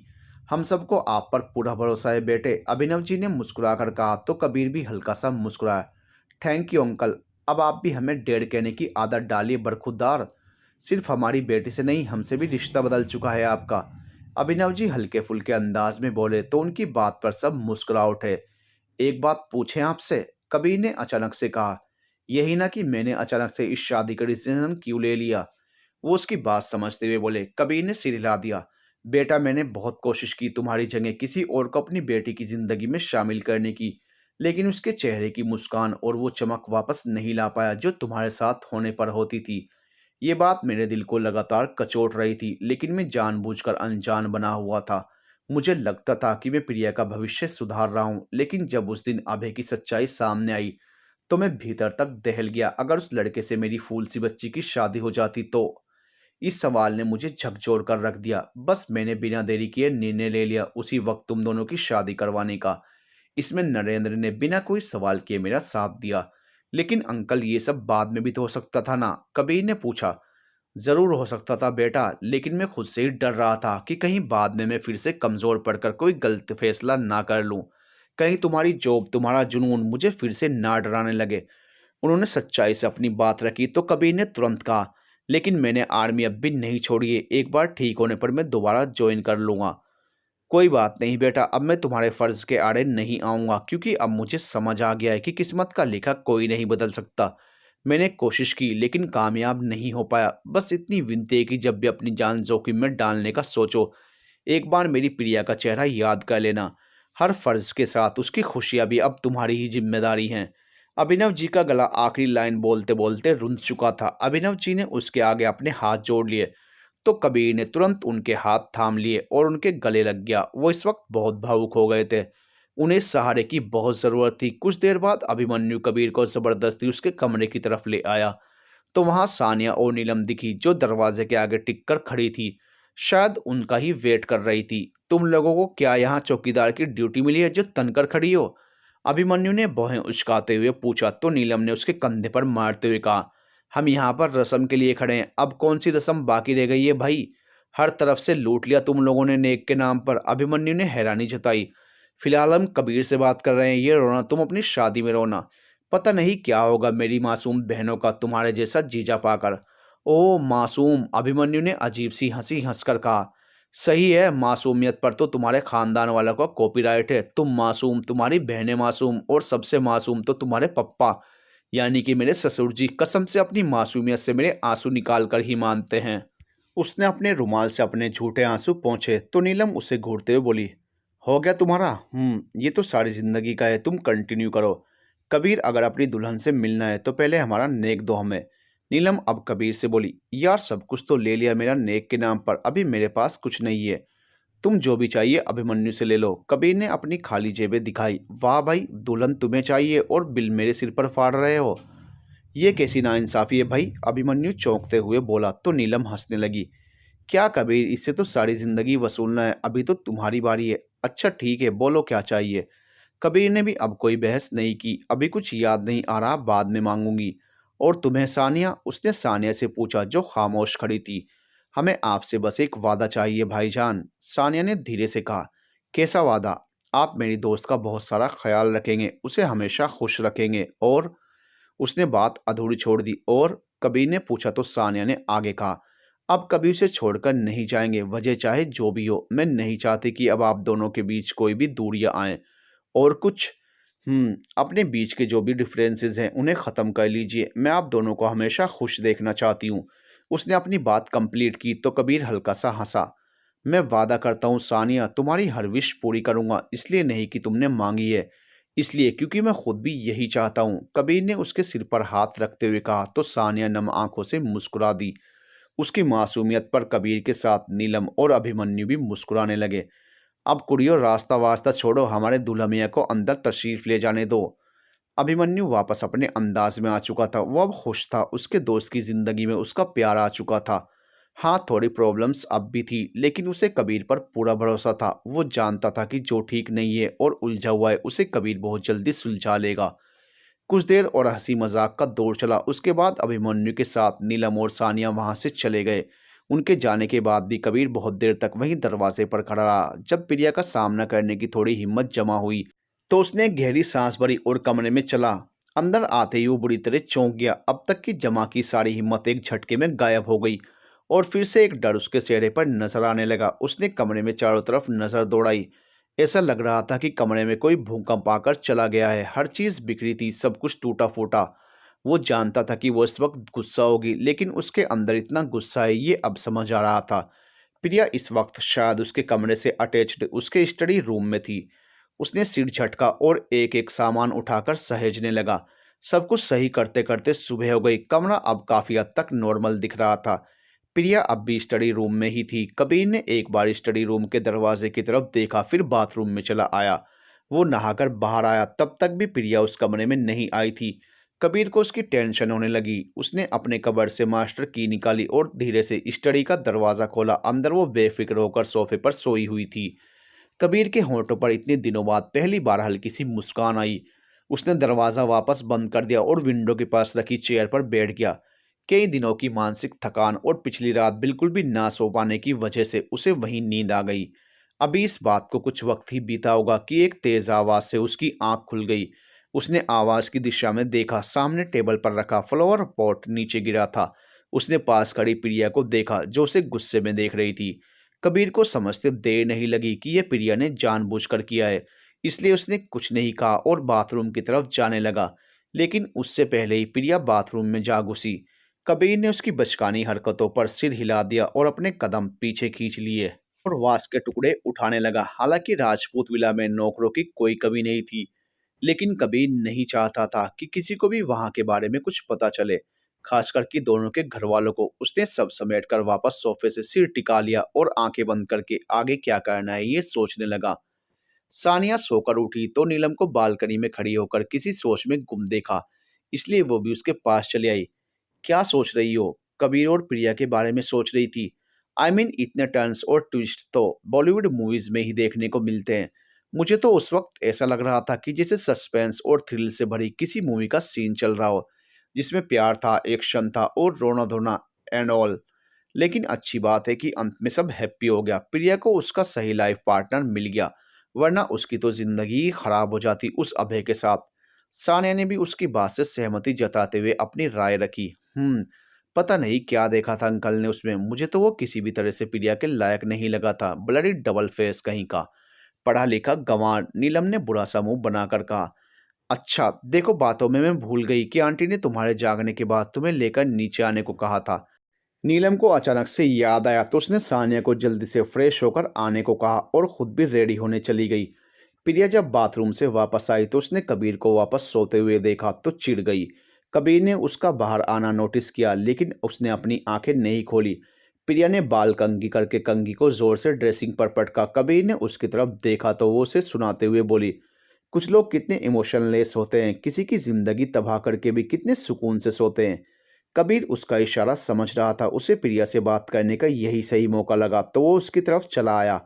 हम सबको आप पर पूरा भरोसा है बेटे, अभिनव जी ने मुस्कुराकर कहा। तो कबीर भी हल्का सा मुस्कुराया। Thank you uncle. अब आप भी हमें डेढ़ कहने की आदत डालिए बरखुरदार। सिर्फ हमारी बेटी से नहीं, हमसे भी रिश्ता बदल चुका है आपका। अभिनव जी हल्के फुल्के अंदाज में बोले तो उनकी बात पर सब मुस्कुरा उठे। एक बात पूछें आपसे? कबीर ने अचानक से कहा। यही ना कि मैंने अचानक से इस शादी का डिसीजन क्यों ले लिया? वो उसकी बात समझते हुए बोले। कबीर ने सिर हिला दिया। बेटा, मैंने बहुत कोशिश की तुम्हारी जगह किसी और को अपनी बेटी की जिंदगी में शामिल करने की, लेकिन उसके चेहरे की मुस्कान और वो चमक वापस नहीं ला पाया जो तुम्हारे साथ होने पर होती थी। ये बात मेरे दिल को लगातार कचोट रही थी, लेकिन मैं जानबूझकर अनजान बना हुआ था। मुझे लगता था कि मैं प्रिया का भविष्य सुधार रहा हूँ, लेकिन जब उस दिन अभय की सच्चाई सामने आई तो मैं भीतर तक दहल गया। अगर उस लड़के से मेरी फूल सी बच्ची की शादी हो जाती तो? इस सवाल ने मुझे झकझोर कर रख दिया। बस मैंने बिना देरी किए निर्णय ले लिया उसी वक्त तुम दोनों की शादी करवाने का। इसमें नरेंद्र ने बिना कोई सवाल किए मेरा साथ दिया। लेकिन अंकल, ये सब बाद में भी तो हो सकता था ना? कबीर ने पूछा। जरूर हो सकता था बेटा, लेकिन मैं खुद से ही डर रहा था कि कहीं बाद में मैं फिर से कमजोर पड़कर कोई गलत फैसला ना कर लूं। कहीं तुम्हारी जॉब, तुम्हारा जुनून मुझे फिर से ना डराने लगे। उन्होंने सच्चाई से अपनी बात रखी तो कबीर ने तुरंत कहा, लेकिन मैंने आर्मी अब भी नहीं छोड़ी है। एक बार ठीक होने पर मैं दोबारा ज्वाइन कर लूंगा। कोई बात नहीं बेटा, अब मैं तुम्हारे फर्ज के आड़े नहीं आऊंगा, क्योंकि अब मुझे समझ आ गया है कि किस्मत का लेखा कोई नहीं बदल सकता। मैंने कोशिश की लेकिन कामयाब नहीं हो पाया। बस इतनी विनती है कि जब भी अपनी जान जोखिम में डालने का सोचो, एक बार मेरी प्रिया का चेहरा याद कर लेना। हर फर्ज के साथ उसकी खुशियां भी अब तुम्हारी ही जिम्मेदारी हैं। अभिनव जी का गला आखिरी लाइन बोलते बोलते रुंध चुका था। अभिनव जी ने उसके आगे अपने हाथ जोड़ लिए तो कबीर ने तुरंत उनके हाथ थाम लिए और उनके गले लग गया। वो इस वक्त बहुत भावुक हो गए थे। उन्हें सहारे की बहुत जरूरत थी। कुछ देर बाद अभिमन्यु कबीर को जबरदस्ती उसके कमरे की तरफ ले आया तो वहां सानिया और नीलम दिखी, जो दरवाजे के आगे टिक कर खड़ी थी। शायद उनका ही वेट कर रही थी। तुम लोगों को क्या यहाँ चौकीदार की ड्यूटी मिली है जो तनकर खड़ी हो? अभिमन्यु ने भौहें उचकाते हुए पूछा तो नीलम ने उसके कंधे पर मारते हुए कहा, हम यहाँ पर रस्म के लिए खड़े हैं। अब कौन सी रस्म बाकी रह गई है भाई? हर तरफ से लूट लिया तुम लोगों ने नेक के नाम पर। अभिमन्यु ने हैरानी जताई। फिलहाल हम कबीर से बात कर रहे हैं, ये रोना तुम अपनी शादी में रोना। पता नहीं क्या होगा मेरी मासूम बहनों का तुम्हारे जैसा जीजा पाकर। ओ मासूम, अभिमन्यु ने अजीब सी हंसी हंसकर कहा। सही है, मासूमियत पर तो तुम्हारे खानदान वालों का कॉपीराइट है। तुम मासूम, तुम्हारी बहनें मासूम, और सबसे मासूम तो तुम्हारे पप्पा, यानी कि मेरे ससुर जी, कसम से अपनी मासूमियत से मेरे आंसू निकाल कर ही मानते हैं। उसने अपने रुमाल से अपने झूठे आंसू पोंछे तो नीलम उसे घूरते हुए बोली, हो गया तुम्हारा? ये तो सारी जिंदगी का है, तुम कंटिन्यू करो। कबीर, अगर अपनी दुल्हन से मिलना है तो पहले हमारा नेक दो हमें। नीलम अब कबीर से बोली, यार सब कुछ तो ले लिया मेरा नेक के नाम पर, अभी मेरे पास कुछ नहीं है। तुम जो भी चाहिए अभिमन्यु से ले लो। कबीर ने अपनी खाली जेबें दिखाई। वाह भाई, दुल्हन तुम्हें चाहिए और बिल मेरे सिर पर फाड़ रहे हो? ये कैसी नाइंसाफी है भाई? अभिमन्यु चौंकते हुए बोला तो नीलम हंसने लगी। क्या कबीर, इससे तो सारी जिंदगी वसूलना है, अभी तो तुम्हारी बारी है। अच्छा ठीक है, बोलो क्या चाहिए? कबीर ने भी अब कोई बहस नहीं की। अभी कुछ याद नहीं आ रहा, बाद में मांगूंगी। और तुम्हें सानिया? उसने सानिया से पूछा जो खामोश खड़ी थी। हमें आपसे बस एक वादा चाहिए भाईजान, सानिया ने धीरे से कहा। कैसा वादा? आप मेरी दोस्त का बहुत सारा ख्याल रखेंगे, उसे हमेशा खुश रखेंगे। और उसने बात अधूरी छोड़ दी। और कबीर ने पूछा तो सानिया ने आगे कहा, अब कभी उसे छोड़कर नहीं जाएंगे, वजह चाहे जो भी हो। मैं नहीं चाहती कि अब आप दोनों के बीच कोई भी दूरियां आए। और कुछ अपने बीच के जो भी डिफरेंसेस हैं उन्हें ख़त्म कर लीजिए। मैं आप दोनों को हमेशा खुश देखना चाहती हूँ। उसने अपनी बात कंप्लीट की तो कबीर हल्का सा हंसा। मैं वादा करता हूँ सानिया, तुम्हारी हर विश पूरी करूंगा। इसलिए नहीं कि तुमने मांगी है, इसलिए क्योंकि मैं खुद भी यही चाहता हूँ। कबीर ने उसके सिर पर हाथ रखते हुए कहा तो सानिया नम आंखों से मुस्कुरा दी। उसकी मासूमियत पर कबीर के साथ नीलम और अभिमन्यु भी मुस्कुराने लगे। अब कुड़ियों, रास्ता वास्ता छोड़ो, हमारे दुल्हा मियाँ को अंदर तशरीफ ले जाने दो। अभिमन्यु वापस अपने अंदाज में आ चुका था। वो अब खुश था। उसके दोस्त की जिंदगी में उसका प्यार आ चुका था। हाँ, थोड़ी प्रॉब्लम्स अब भी थी, लेकिन उसे कबीर पर पूरा भरोसा था। वो जानता था कि जो ठीक नहीं है और उलझा हुआ है उसे कबीर बहुत जल्दी सुलझा लेगा। कुछ देर और हंसी मजाक का दौर चला। उसके बाद अभिमन्यु के साथ नीलम और सानिया वहां से चले गए। उनके जाने के बाद भी कबीर बहुत देर तक वहीं दरवाजे पर खड़ा रहा। जब प्रिया का सामना करने की थोड़ी हिम्मत जमा हुई तो उसने एक गहरी सांस भरी और कमरे में चला। अंदर आते ही वो बुरी तरह चौंक गया। अब तक की जमा की सारी हिम्मत एक झटके में गायब हो गई और फिर से एक डर उसके चेहरे पर नजर आने लगा। उसने कमरे में चारों तरफ नजर दौड़ाई। ऐसा लग रहा था कि कमरे में कोई भूकंप आकर चला गया है। हर चीज़ बिखरी थी, सब कुछ टूटा-फूटा। वो जानता था कि वो इस वक़्त गुस्सा होगी, लेकिन उसके अंदर इतना गुस्सा है, ये अब समझ आ रहा था। प्रिया इस वक़्त शायद उसके कमरे से अटैच्ड उसके स्टडी रूम में थी। उसने सिर झटका और एक-एक सामान उठाकर सहेजने लगा। सब कुछ सही करते-करते सुबह हो गई। कमरा अब काफ़ी हद तक नॉर्मल दिख रहा था। प्रिया अब भी स्टडी रूम में ही थी। कबीर ने एक बार स्टडी रूम के दरवाजे की तरफ देखा, फिर बाथरूम में चला आया। वो नहाकर बाहर आया, तब तक भी प्रिया उस कमरे में नहीं आई थी। कबीर को उसकी टेंशन होने लगी। उसने अपने कबर्ड से मास्टर की निकाली और धीरे से स्टडी का दरवाजा खोला। अंदर वो बेफिक्र होकर सोफे पर सोई हुई थी। कबीर के होंठों पर इतने दिनों बाद पहली बार हल्की सी मुस्कान आई। उसने दरवाज़ा वापस बंद कर दिया और विंडो के पास रखी चेयर पर बैठ गया। कई दिनों की मानसिक थकान और पिछली रात बिल्कुल भी ना सो पाने की वजह से उसे वहीं नींद आ गई। अभी इस बात को कुछ वक्त ही बीता होगा कि एक तेज आवाज़ से उसकी आंख खुल गई। उसने आवाज़ की दिशा में देखा, सामने टेबल पर रखा फ्लावर पॉट नीचे गिरा था। उसने पास खड़ी प्रिया को देखा जो उसे गुस्से में देख रही थी। कबीर को समझते देर नहीं लगी कि यह प्रिया ने जानबूझकर किया है, इसलिए उसने कुछ नहीं कहा और बाथरूम की तरफ जाने लगा। लेकिन उससे पहले ही प्रिया बाथरूम में जा घुसी। कबीर ने उसकी बचकानी हरकतों पर सिर हिला दिया और अपने कदम पीछे खींच लिए और वास के टुकड़े उठाने लगा। हालांकि राजपूत विला में नौकरों की कोई कमी नहीं थी, लेकिन कबीर नहीं चाहता था कि किसी को भी वहां के बारे में कुछ पता चले, खासकर कि दोनों के घर वालों को। उसने सब समेटकर वापस सोफे से सिर टिका लिया और आंखें बंद करके आगे क्या करना है ये सोचने लगा। सानिया सोकर उठी तो नीलम को बालकनी में खड़ी होकर किसी सोच में गुम देखा, इसलिए वो भी उसके पास चली आई। क्या सोच रही हो? कबीर और प्रिया के बारे में सोच रही थी। इतने टर्न्स और ट्विस्ट तो बॉलीवुड मूवीज में ही देखने को मिलते हैं। मुझे तो उस वक्त ऐसा लग रहा था कि जैसे सस्पेंस और थ्रिल से भरी किसी मूवी का सीन चल रहा हो, जिसमें प्यार था, एक्शन था और रोना धोना एंड ऑल। लेकिन अच्छी बात है कि अंत में सब हैप्पी हो गया। प्रिया को उसका सही लाइफ पार्टनर मिल गया, वरना उसकी तो जिंदगी ही खराब हो जाती उस अभय के साथ। सानिया ने भी उसकी बात से सहमति जताते हुए अपनी राय रखी। पता नहीं क्या देखा था अंकल ने उसमें, मुझे तो वो किसी भी तरह से प्रिया के लायक नहीं लगा था। ब्लडी डबल फेस कहीं का, पढ़ा लिखा गंवार। नीलम ने बुरा सा मुंह बनाकर कहा। अच्छा देखो, बातों में मैं भूल गई कि आंटी ने तुम्हारे जागने के बाद तुम्हें लेकर नीचे आने को कहा था। नीलम को अचानक से याद आया तो उसने सानिया को जल्दी से फ्रेश होकर आने को कहा और खुद भी रेडी होने चली गई। प्रिया जब बाथरूम से वापस आई तो उसने कबीर को वापस सोते हुए देखा तो चिढ़ गई। कबीर ने उसका बाहर आना नोटिस किया, लेकिन उसने अपनी आंखें नहीं खोली। प्रिया ने बाल कंघी करके कंघी को जोर से ड्रेसिंग पर पटका। कबीर ने उसकी तरफ देखा तो वो उसे सुनाते हुए बोली, कुछ लोग कितने इमोशनलेस होते हैं, किसी की जिंदगी तबाह करके भी कितने सुकून से सोते हैं। कबीर उसका इशारा समझ रहा था। उसे प्रिया से बात करने का यही सही मौका लगा तो वो उसकी तरफ चला आया,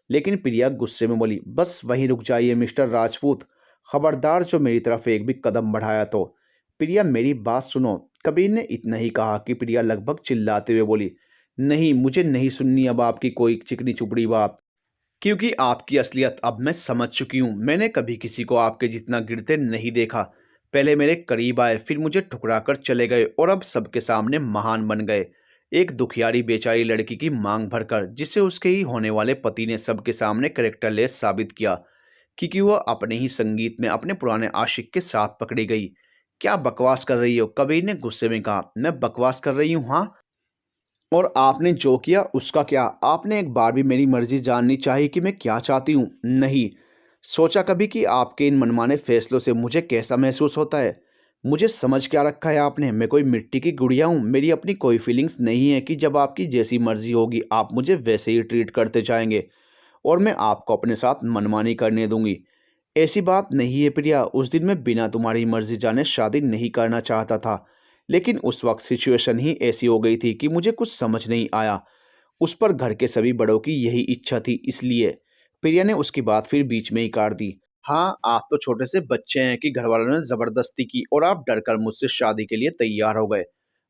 लेकिन प्रिया गुस्से में बोली, बस वहीं रुक जाइए मिस्टर राजपूत, खबरदार जो मेरी तरफ एक भी कदम बढ़ाया तो। प्रिया मेरी बात सुनो। कबीर ने इतना ही कहा कि प्रिया लगभग चिल्लाते हुए बोली, नहीं, मुझे नहीं सुननी अब आपकी कोई चिकनी चुपड़ी बात, क्योंकि आपकी असलियत अब मैं समझ चुकी हूँ। मैंने कभी किसी को आपके जितना गिरते नहीं देखा। पहले मेरे करीब आए, फिर मुझे ठुकरा कर चले गए और अब सबके सामने महान बन गए। एक दुखियारी बेचारी लड़की की मांग भरकर, जिसे उसके ही होने वाले पति ने सबके सामने कैरेक्टरलेस साबित किया, क्योंकि वह अपने ही संगीत में अपने पुराने आशिक के साथ पकड़ी गई। क्या बकवास कर रही हो? कबीर ने गुस्से में कहा। मैं बकवास कर रही हूँ? हाँ, और आपने जो किया उसका क्या? आपने एक बार भी मेरी मर्जी जाननी चाहिए कि मैं क्या चाहती हूँ? नहीं। सोचा कभी कि आपके इन मनमाने फैसलों से मुझे कैसा महसूस होता है? मुझे समझ क्या रखा है आपने? मैं कोई मिट्टी की गुड़िया हूँ? मेरी अपनी कोई फीलिंग्स नहीं है कि जब आपकी जैसी मर्जी होगी आप मुझे वैसे ही ट्रीट करते जाएंगे और मैं आपको अपने साथ मनमानी करने दूंगी। ऐसी बात नहीं है प्रिया। उस दिन मैं बिना तुम्हारी मर्जी जाने शादी नहीं करना चाहता था, लेकिन उस वक्त सिचुएशन ही ऐसी हो गई थी कि मुझे कुछ समझ नहीं आया। उस पर घर के सभी बड़ों की यही इच्छा थी, इसलिए। प्रिया ने उसकी बात फिर बीच में ही काट दी। हाँ, आप तो छोटे से बच्चे हैं कि घर वालों ने जबरदस्ती की और आप डरकर मुझसे शादी के लिए तैयार हो गए।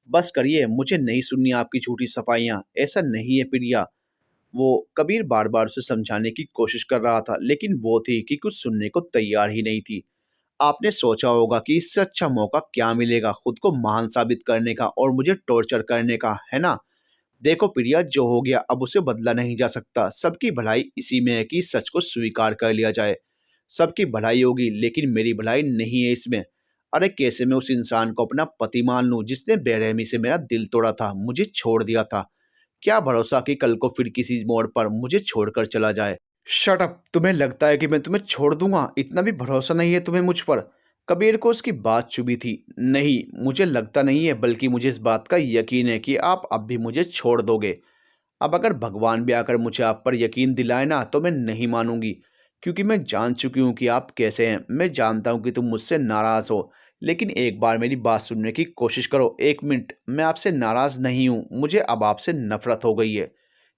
बस करिए, मुझे नहीं सुननी आपकी झूठी सफाइयाँ। ऐसा नहीं है प्रिया। वो कबीर बार बार उसे समझाने की कोशिश कर रहा था, लेकिन वो थी कि कुछ सुनने को तैयार ही नहीं थी। आपने सोचा होगा कि इससे अच्छा मौका क्या मिलेगा खुद को महान साबित करने का और मुझे टॉर्चर करने का, है ना? देखो प्रिया, जो हो गया अब उसे बदला नहीं जा सकता। सबकी भलाई इसी में है कि सच को स्वीकार कर लिया जाए। सबकी भलाई होगी लेकिन मेरी भलाई नहीं है इसमें। अरे कैसे मैं उस इंसान को अपना पति मान लूं जिसने बेरहमी से मेरा दिल तोड़ा था, मुझे छोड़ दिया था। क्या भरोसा कि कल को फिर किसी मोड़ पर मुझे छोड़कर चला जाए। Shut up! तुम्हें लगता है कि मैं तुम्हें छोड़ दूंगा? इतना भी भरोसा नहीं है तुम्हें मुझ पर? कबीर को उसकी बात चुभी थी। नहीं, मुझे लगता नहीं है, बल्कि मुझे इस बात का यकीन है कि आप अब भी मुझे छोड़ दोगे। अब अगर भगवान भी आकर मुझे आप पर यकीन दिलाए ना, तो मैं नहीं मानूंगी, क्योंकि मैं जान चुकी हूँ कि आप कैसे हैं। मैं जानता हूँ कि तुम मुझसे नाराज हो, लेकिन एक बार मेरी बात सुनने की कोशिश करो। 1 मिनट, मैं आपसे नाराज नहीं हूँ, मुझे अब आपसे नफरत हो गई है।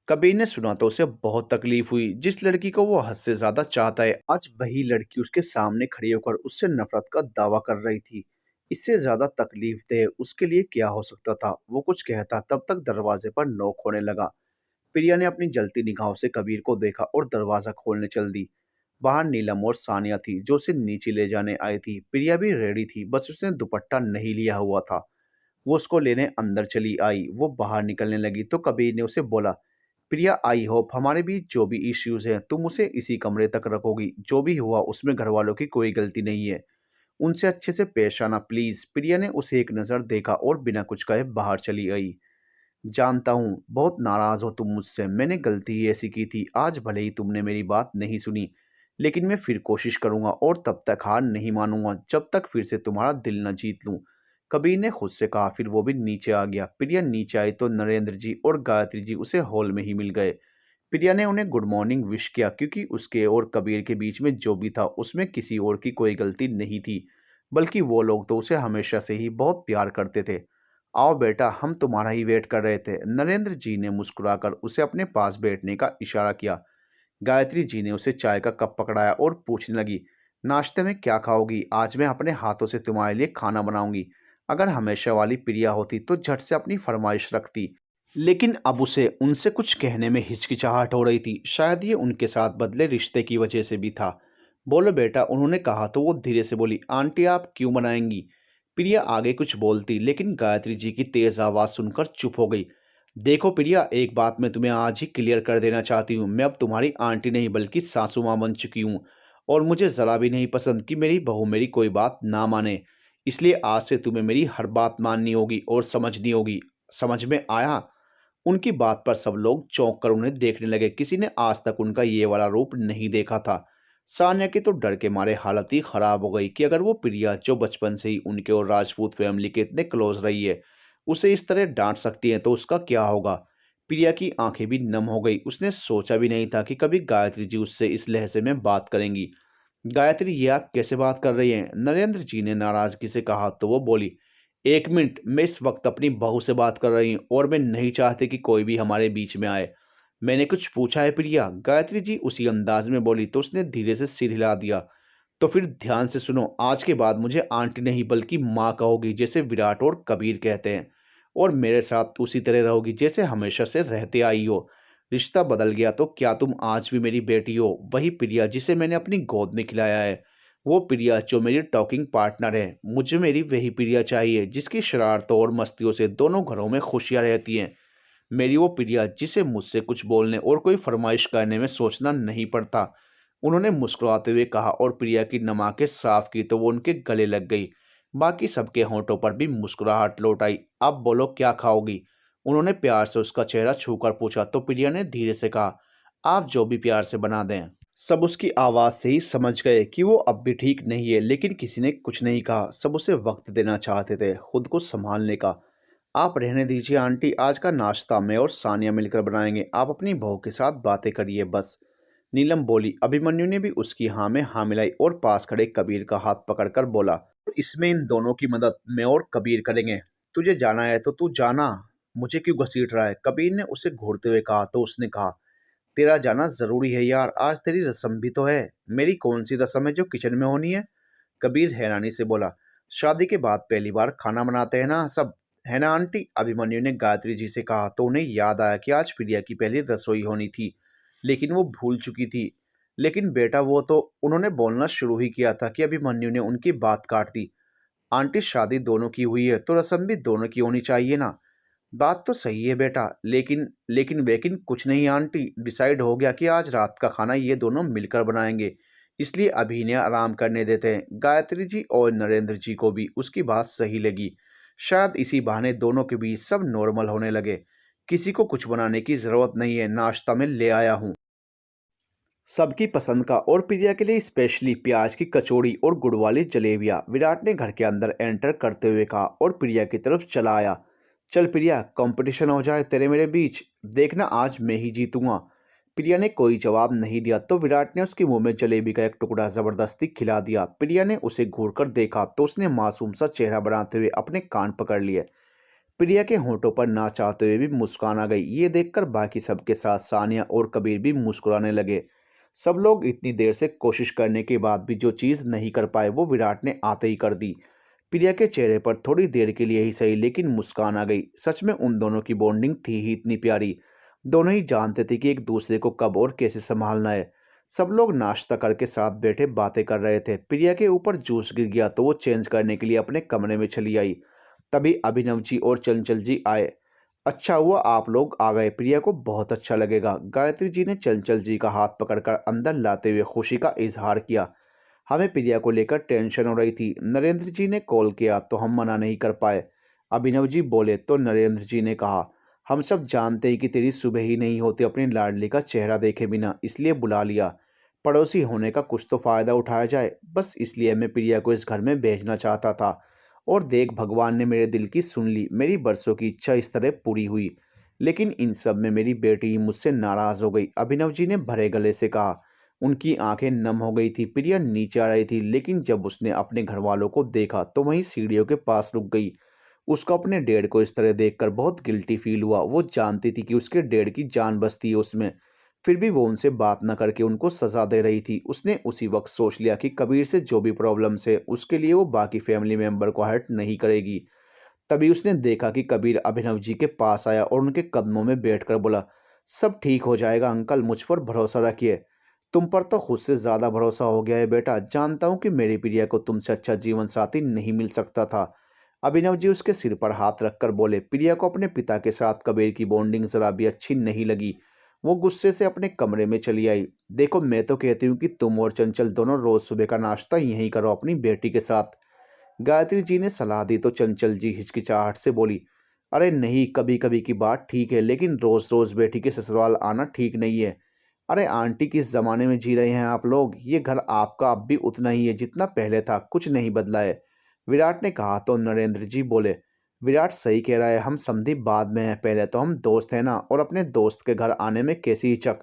कबीर ने सुना तो उसे बहुत तकलीफ हुई। जिस लड़की को वो हद से ज्यादा चाहता है, आज वही लड़की उसके सामने खड़ी होकर उससे नफरत का दावा कर रही थी। इससे ज्यादा तकलीफ दे उसके लिए क्या हो सकता था। वो कुछ कहता तब तक दरवाजे पर नॉक होने लगा। प्रिया ने अपनी जलती निगाहों से कबीर को देखा और दरवाजा खोलने चल दी। बाहर नीलम और सानिया थी, जो उसे नीचे ले जाने आई थी। प्रिया भी रेडी थी, बस उसने दुपट्टा नहीं लिया हुआ था। वो उसको लेने अंदर चली आई। वो बाहर निकलने लगी तो कबीर ने उसे बोला, प्रिया, आई होप हमारे बीच जो भी इश्यूज हैं तुम उसे इसी कमरे तक रखोगी। जो भी हुआ उसमें घर वालों की कोई गलती नहीं है। उनसे अच्छे से पेश आना प्लीज। प्रिया ने उसे एक नज़र देखा और बिना कुछ कहे बाहर चली गई। जानता हूँ बहुत नाराज हो तुम मुझसे। मैंने गलती ही ऐसी की थी। आज भले ही तुमने मेरी बात नहीं सुनी, लेकिन मैं फिर कोशिश करूंगा और तब तक हार नहीं मानूंगा जब तक फिर से तुम्हारा दिल न जीत लूं। कबीर ने खुद से कहा। फिर वो भी नीचे आ गया। प्रिया नीचे आई तो नरेंद्र जी और गायत्री जी उसे हॉल में ही मिल गए। प्रिया ने उन्हें गुड मॉर्निंग विश किया, क्योंकि उसके और कबीर के बीच में जो भी था उसमें किसी और की कोई गलती नहीं थी, बल्कि वो लोग तो उसे हमेशा से ही बहुत प्यार करते थे। आओ बेटा, हम तुम्हारा ही वेट कर रहे थे। नरेंद्र जी ने मुस्कुराकर उसे अपने पास बैठने का इशारा किया। गायत्री जी ने उसे चाय का कप पकड़ाया और पूछने लगी, नाश्ते में क्या खाओगी? आज मैं अपने हाथों से तुम्हारे लिए खाना बनाऊंगी। अगर हमेशा वाली प्रिया होती तो झट से अपनी फरमाइश रखती, लेकिन अब उसे उनसे कुछ कहने में हिचकिचाहट हो रही थी। शायद ये उनके साथ बदले रिश्ते की वजह से भी था। बोलो बेटा, उन्होंने कहा तो वो धीरे से बोली। आंटी, आप क्यों बनाएंगी? प्रिया आगे कुछ बोलती, लेकिन गायत्री जी की तेज आवाज सुनकर चुप हो गई। देखो प्रिया, एक बात मैं तुम्हें आज ही क्लियर कर देना चाहती हूँ। मैं अब तुम्हारी आंटी नहीं बल्कि सासू माँ बन चुकी हूँ, और मुझे जरा भी नहीं पसंद कि मेरी बहू मेरी कोई बात ना माने। इसलिए आज से तुम्हें मेरी हर बात माननी होगी और समझनी होगी। समझ में आया? उनकी बात पर सब लोग चौंक कर उन्हें देखने लगे। किसी ने आज तक उनका ये वाला रूप नहीं देखा था। सान्या की तो डर के मारे हालत ही खराब हो गई कि अगर वो प्रिया, जो बचपन से ही उनके और राजपूत फैमिली के इतने क्लोज रही है, उसे इस तरह डांट सकती है तो उसका क्या होगा। प्रिया की आंखें भी नम हो गई। उसने सोचा भी नहीं था कि कभी गायत्री जी उससे इस लहजे में बात करेंगी। गायत्री, ये आप कैसे बात कर रही हैं? नरेंद्र जी ने नाराजगी से कहा तो वो बोली, 1 मिनट, मैं इस वक्त अपनी बहू से बात कर रही हूँ और मैं नहीं चाहती कि कोई भी हमारे बीच में आए। मैंने कुछ पूछा है प्रिया? गायत्री जी उसी अंदाज में बोली तो उसने धीरे से सिर हिला दिया। तो फिर ध्यान से सुनो, आज के बाद मुझे आंटी नहीं बल्कि माँ कहोगी, जैसे विराट और कबीर कहते हैं, और मेरे साथ उसी तरह रहोगी जैसे हमेशा से रहते आई हो। रिश्ता बदल गया तो क्या तुम आज भी मेरी बेटी हो? वही प्रिया जिसे मैंने अपनी गोद में खिलाया है, वो प्रिया जो मेरी टॉकिंग पार्टनर है। मुझे मेरी वही प्रिया चाहिए जिसकी शरारतों और मस्तियों से दोनों घरों में खुशियां रहती हैं। मेरी वो प्रिया जिसे मुझसे कुछ बोलने और कोई फरमाइश करने में सोचना नहीं पड़ता। उन्होंने मुस्कुराते हुए कहा और प्रिया की नमाकें साफ की तो वो उनके गले लग गई। बाकी सबके होंठों पर भी मुस्कुराहट लौट आई। अब बोलो, क्या खाओगी? उन्होंने प्यार से उसका चेहरा छूकर पूछा तो प्रिया ने धीरे से कहा, आप जो भी प्यार से बना दें। सब उसकी आवाज से ही समझ गए कि वो अब भी ठीक नहीं है, लेकिन किसी ने कुछ नहीं कहा। सब उसे वक्त देना चाहते थे, खुद को संभालने का। आप रहने दीजिए आंटी, आज का नाश्ता मैं और सानिया मिलकर बनाएंगे। आप अपनी बहू के साथ बातें करिए बस। नीलम बोली। अभिमन्यु ने भी उसकी हाँ में हाँ मिलाई और पास खड़े कबीर का हाथ पकड़कर बोला, इसमें इन दोनों की मदद मैं और कबीर करेंगे। तुझे जाना है तो तू जाना, मुझे क्यों घसीट रहा है? कबीर ने उसे घूरते हुए कहा तो उसने कहा, तेरा जाना जरूरी है यार, आज तेरी रस्म भी तो है। मेरी कौन सी रस्म है जो किचन में होनी है? कबीर हैरानी से बोला, शादी के बाद पहली बार खाना बनाते हैं ना सब, है ना आंटी? अभिमन्यु ने गायत्री जी से कहा तो उन्हें याद आया कि आज प्रिया की पहली रसोई होनी थी, लेकिन वो भूल चुकी थी। लेकिन बेटा, वो तो उन्होंने बोलना शुरू ही किया था कि अभिमन्यु ने उनकी बात काट दी। आंटी, शादी दोनों की हुई है तो रस्म भी दोनों की होनी चाहिए ना। बात तो सही है बेटा, लेकिन लेकिन वेकिन कुछ नहीं आंटी, डिसाइड हो गया कि आज रात का खाना ये दोनों मिलकर बनाएंगे। इसलिए अभी इन्हें आराम करने देते हैं। गायत्री जी और नरेंद्र जी को भी उसकी बात सही लगी। शायद इसी बहाने दोनों के बीच सब नॉर्मल होने लगे। किसी को कुछ बनाने की ज़रूरत नहीं है, नाश्ता में ले आया हूँ सबकी पसंद का, और प्रिया के लिए स्पेशली प्याज की कचौड़ी और गुड़ वाली जलेबियाँ। विराट ने घर के अंदर एंटर करते हुए कहा और प्रिया की तरफ चला आया। चल प्रिया, कंपटीशन हो जाए तेरे मेरे बीच, देखना आज मैं ही जीतूंगा। प्रिया ने कोई जवाब नहीं दिया तो विराट ने उसके मुंह में जलेबी का एक टुकड़ा जबरदस्ती खिला दिया। प्रिया ने उसे घूर कर देखा तो उसने मासूम सा चेहरा बनाते हुए अपने कान पकड़ लिए। प्रिया के होंठों पर ना चाहते हुए भी मुस्कान आ गई। ये देखकर बाकी सबके साथ सानिया और कबीर भी मुस्कुराने लगे। सब लोग इतनी देर से कोशिश करने के बाद भी जो चीज़ नहीं कर पाए वो विराट ने आते ही कर दी। प्रिया के चेहरे पर थोड़ी देर के लिए ही सही लेकिन मुस्कान आ गई। सच में उन दोनों की बॉन्डिंग थी ही इतनी प्यारी। दोनों ही जानते थे कि एक दूसरे को कब और कैसे संभालना है। सब लोग नाश्ता करके साथ बैठे बातें कर रहे थे। प्रिया के ऊपर जूस गिर गया तो वो चेंज करने के लिए अपने कमरे में चली आई। तभी अभिनव जी और चंचल जी आए। अच्छा हुआ आप लोग आ गए, प्रिया को बहुत अच्छा लगेगा। गायत्री जी ने चंचल जी का हाथ पकड़कर अंदर लाते हुए खुशी का इजहार किया। हमें प्रिया को लेकर टेंशन हो रही थी। नरेंद्र जी ने कॉल किया तो हम मना नहीं कर पाए। अभिनव जी बोले तो नरेंद्र जी ने कहा, हम सब जानते हैं कि तेरी सुबह ही नहीं होती अपनी लाडली का चेहरा देखे बिना, इसलिए बुला लिया। पड़ोसी होने का कुछ तो फायदा उठाया जाए, बस इसलिए मैं प्रिया को इस घर में भेजना चाहता था। और देख, भगवान ने मेरे दिल की सुन ली, मेरी बरसों की इच्छा इस तरह पूरी हुई। लेकिन इन सब में मेरी बेटी ही मुझसे नाराज हो गई। अभिनव जी ने भरे गले से कहा। उनकी आंखें नम हो गई थी। प्रिया नीचे आ रही थी लेकिन जब उसने अपने घर वालों को देखा तो वहीं सीढ़ियों के पास रुक गई। उसको अपने डैड को इस तरह देखकर बहुत गिल्टी फील हुआ। वो जानती थी कि उसके डैड की जान बसती है उसमें, फिर भी वो उनसे बात न करके उनको सजा दे रही थी। उसने उसी वक्त सोच लिया कि कबीर से जो भी प्रॉब्लम्स है उसके लिए वो बाकी फैमिली मेंबर को हर्ट नहीं करेगी। तभी उसने देखा कि कबीर अभिनव जी के पास आया और उनके कदमों में बैठकर बोला, सब ठीक हो जाएगा अंकल, मुझ पर भरोसा रखिए। तुम पर तो खुद से ज़्यादा भरोसा हो गया है बेटा। जानता हूँ कि मेरी प्रिया को तुमसे अच्छा जीवन साथी नहीं मिल सकता था। अभिनव जी उसके सिर पर हाथ रखकर बोले। प्रिया को अपने पिता के साथ कबीर की बॉन्डिंग जरा भी अच्छी नहीं लगी। वो गुस्से से अपने कमरे में चली आई। देखो, मैं तो कहती हूँ कि तुम और चंचल दोनों रोज सुबह का नाश्ता यहीं करो अपनी बेटी के साथ। गायत्री जी ने सलाह दी तो चंचल जी हिचकिचाहट से बोली, अरे नहीं, कभी कभी की बात ठीक है लेकिन रोज रोज बेटी के ससुराल आना ठीक नहीं है। अरे आंटी, किस जमाने में जी रहे हैं आप लोग? ये घर आपका अब भी उतना ही है जितना पहले था, कुछ नहीं बदला है। विराट ने कहा तो नरेंद्र जी बोले, विराट सही कह रहा है, हम समधी बाद में हैं, पहले तो हम दोस्त हैं ना, और अपने दोस्त के घर आने में कैसी हिचक।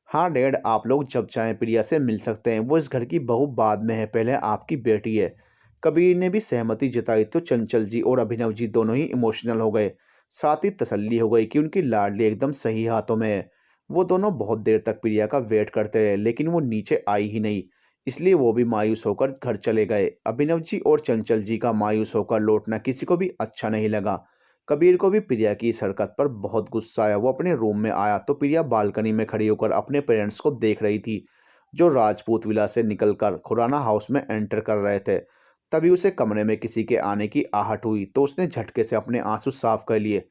हाँ डैड, आप लोग जब चाहें प्रिया से मिल सकते हैं, वो इस घर की बहू बाद में है, पहले आपकी बेटी है। कबीर ने भी सहमति जताई तो चंचल जी और अभिनव जी दोनों ही इमोशनल हो गए। साथ ही तसल्ली हो गई कि उनकी लाडली एकदम सही हाथों में है। वो दोनों बहुत देर तक प्रिया का वेट करते रहे लेकिन वो नीचे आई ही नहीं, इसलिए वो भी मायूस होकर घर चले गए। अभिनव जी और चंचल जी का मायूस होकर लौटना किसी को भी अच्छा नहीं लगा। कबीर को भी प्रिया की इस हरकत पर बहुत गुस्सा आया। वो अपने रूम में आया तो प्रिया बालकनी में खड़ी होकर अपने पेरेंट्स को देख रही थी, जो राजपूत विला से निकलकर खुराना हाउस में एंटर कर रहे थे। तभी उसे कमरे में किसी के आने की आहट हुई तो उसने झटके से अपने आंसू साफ कर लिए।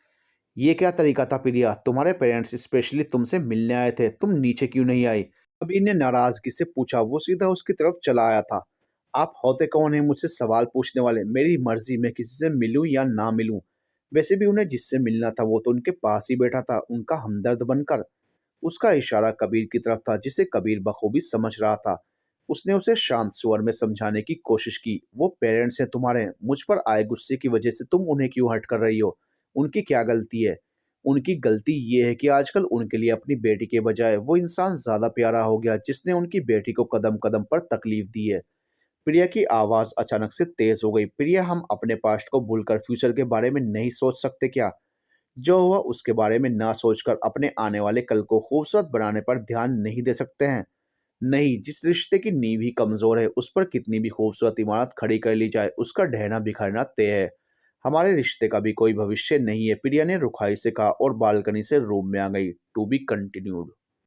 ये क्या तरीका था प्रिया? तुम्हारे पेरेंट्स स्पेशली तुमसे मिलने आए थे, तुम नीचे क्यों नहीं आई? कबीर ने नाराजगी से पूछा। वो सीधा उसकी तरफ चला आया था। आप होते कौन हैं मुझसे सवाल पूछने वाले? मेरी मर्जी, मैं किसी से मिलूं या ना मिलूं। वैसे भी उन्हें जिससे मिलना था वो तो उनके पास ही बैठा था, उनका हमदर्द बनकर। उसका इशारा कबीर की तरफ था जिसे कबीर बखूबी समझ रहा था। उसने उसे शांत स्वर में समझाने की कोशिश की। वो पेरेंट्स हैं तुम्हारे, मुझ पर आए गुस्से की वजह से तुम उन्हें क्यों हर्ट कर रही हो? उनकी क्या गलती है? उनकी गलती ये है कि आजकल उनके लिए अपनी बेटी के बजाय वो इंसान ज्यादा प्यारा हो गया जिसने उनकी बेटी को कदम कदम पर तकलीफ दी है। प्रिया की आवाज अचानक से तेज हो गई। प्रिया, हम अपने पास्ट को भूलकर फ्यूचर के बारे में नहीं सोच सकते क्या? जो हुआ उसके बारे में ना सोचकर अपने आने वाले कल को खूबसूरत बनाने पर ध्यान नहीं दे सकते हैं? नहीं, जिस रिश्ते की नींव ही कमजोर है उस पर कितनी भी खूबसूरत इमारत खड़ी कर ली जाए उसका ढहना बिखरना तय है। हमारे रिश्ते का भी कोई भविष्य नहीं है, प्रिया ने रुखाई से कहा और बालकनी से रूम में आ गई। To be continued.